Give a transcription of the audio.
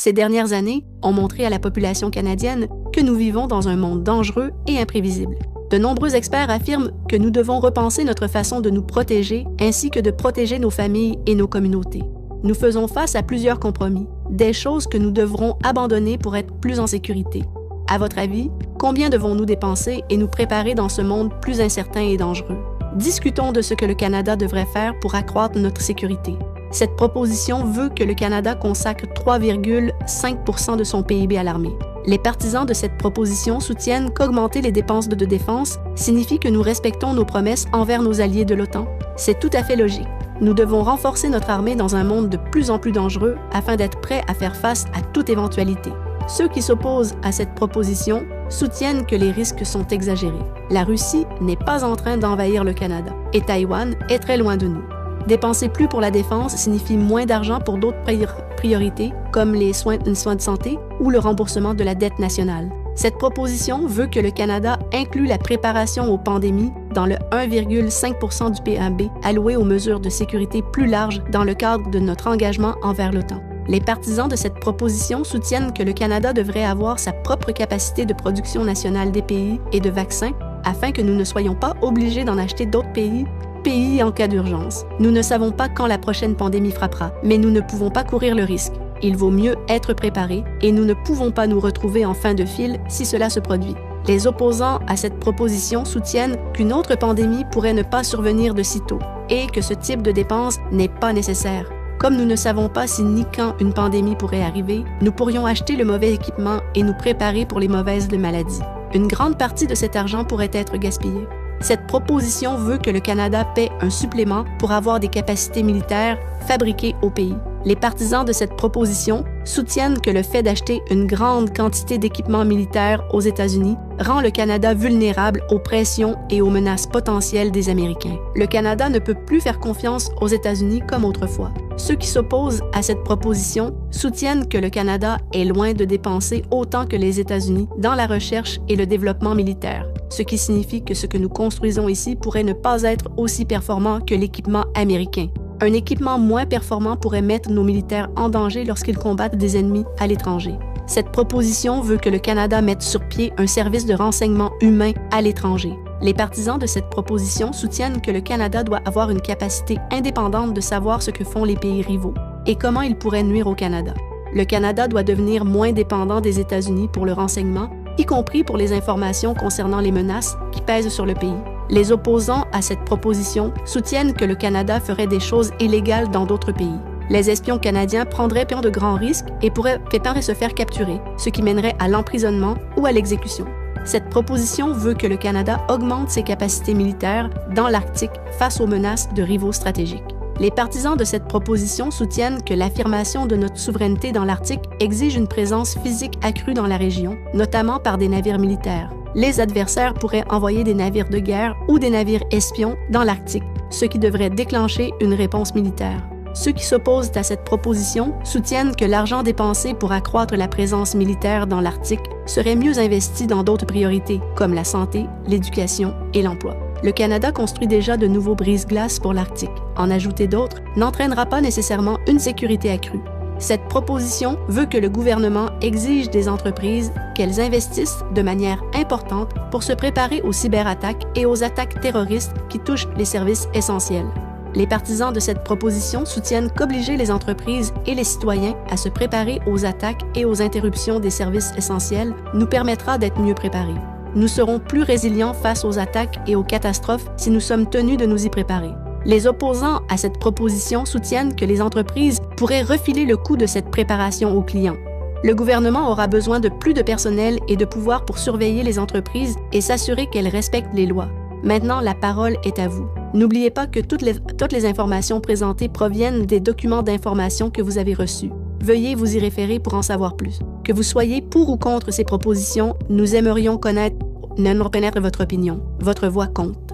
Ces dernières années ont montré à la population canadienne que nous vivons dans un monde dangereux et imprévisible. De nombreux experts affirment que nous devons repenser notre façon de nous protéger ainsi que de protéger nos familles et nos communautés. Nous faisons face à plusieurs compromis, des choses que nous devrons abandonner pour être plus en sécurité. À votre avis, combien devons-nous dépenser et nous préparer dans ce monde plus incertain et dangereux? Discutons de ce que le Canada devrait faire pour accroître notre sécurité. Cette proposition veut que le Canada consacre 3,5 % de son PIB à l'armée. Les partisans de cette proposition soutiennent qu'augmenter les dépenses de défense signifie que nous respectons nos promesses envers nos alliés de l'OTAN. C'est tout à fait logique. Nous devons renforcer notre armée dans un monde de plus en plus dangereux afin d'être prêts à faire face à toute éventualité. Ceux qui s'opposent à cette proposition soutiennent que les risques sont exagérés. La Russie n'est pas en train d'envahir le Canada et Taïwan est très loin de nous. Dépenser plus pour la défense signifie moins d'argent pour d'autres priorités, comme les soins de santé ou le remboursement de la dette nationale. Cette proposition veut que le Canada inclue la préparation aux pandémies dans le 1,5 % du PIB alloué aux mesures de sécurité plus larges dans le cadre de notre engagement envers l'OTAN. Les partisans de cette proposition soutiennent que le Canada devrait avoir sa propre capacité de production nationale d'EPI et de vaccins afin que nous ne soyons pas obligés d'en acheter d'autres pays en cas d'urgence. Nous ne savons pas quand la prochaine pandémie frappera, mais nous ne pouvons pas courir le risque. Il vaut mieux être préparé et nous ne pouvons pas nous retrouver en fin de file si cela se produit. Les opposants à cette proposition soutiennent qu'une autre pandémie pourrait ne pas survenir de sitôt et que ce type de dépense n'est pas nécessaire. Comme nous ne savons pas si ni quand une pandémie pourrait arriver, nous pourrions acheter le mauvais équipement et nous préparer pour les mauvaises maladies. Une grande partie de cet argent pourrait être gaspillée. Cette proposition veut que le Canada paie un supplément pour avoir des capacités militaires fabriquées au pays. Les partisans de cette proposition soutiennent que le fait d'acheter une grande quantité d'équipements militaires aux États-Unis rend le Canada vulnérable aux pressions et aux menaces potentielles des Américains. Le Canada ne peut plus faire confiance aux États-Unis comme autrefois. Ceux qui s'opposent à cette proposition soutiennent que le Canada est loin de dépenser autant que les États-Unis dans la recherche et le développement militaire, ce qui signifie que ce que nous construisons ici pourrait ne pas être aussi performant que l'équipement américain. Un équipement moins performant pourrait mettre nos militaires en danger lorsqu'ils combattent des ennemis à l'étranger. Cette proposition veut que le Canada mette sur pied un service de renseignement humain à l'étranger. Les partisans de cette proposition soutiennent que le Canada doit avoir une capacité indépendante de savoir ce que font les pays rivaux et comment ils pourraient nuire au Canada. Le Canada doit devenir moins dépendant des États-Unis pour le renseignement, y compris pour les informations concernant les menaces qui pèsent sur le pays. Les opposants à cette proposition soutiennent que le Canada ferait des choses illégales dans d'autres pays. Les espions canadiens prendraient de grands risques et pourraient se faire capturer, ce qui mènerait à l'emprisonnement ou à l'exécution. Cette proposition veut que le Canada augmente ses capacités militaires dans l'Arctique face aux menaces de rivaux stratégiques. Les partisans de cette proposition soutiennent que l'affirmation de notre souveraineté dans l'Arctique exige une présence physique accrue dans la région, notamment par des navires militaires. Les adversaires pourraient envoyer des navires de guerre ou des navires espions dans l'Arctique, ce qui devrait déclencher une réponse militaire. Ceux qui s'opposent à cette proposition soutiennent que l'argent dépensé pour accroître la présence militaire dans l'Arctique serait mieux investi dans d'autres priorités, comme la santé, l'éducation et l'emploi. Le Canada construit déjà de nouveaux brise-glaces pour l'Arctique. En ajouter d'autres n'entraînera pas nécessairement une sécurité accrue. Cette proposition veut que le gouvernement exige des entreprises qu'elles investissent de manière importante pour se préparer aux cyberattaques et aux attaques terroristes qui touchent les services essentiels. Les partisans de cette proposition soutiennent qu'obliger les entreprises et les citoyens à se préparer aux attaques et aux interruptions des services essentiels nous permettra d'être mieux préparés. Nous serons plus résilients face aux attaques et aux catastrophes si nous sommes tenus de nous y préparer. Les opposants à cette proposition soutiennent que les entreprises pourraient refiler le coût de cette préparation aux clients. Le gouvernement aura besoin de plus de personnel et de pouvoir pour surveiller les entreprises et s'assurer qu'elles respectent les lois. Maintenant, la parole est à vous. N'oubliez pas que toutes les informations présentées proviennent des documents d'information que vous avez reçus. Veuillez vous y référer pour en savoir plus. Que vous soyez pour ou contre ces propositions, nous aimerions connaître votre opinion. Votre voix compte.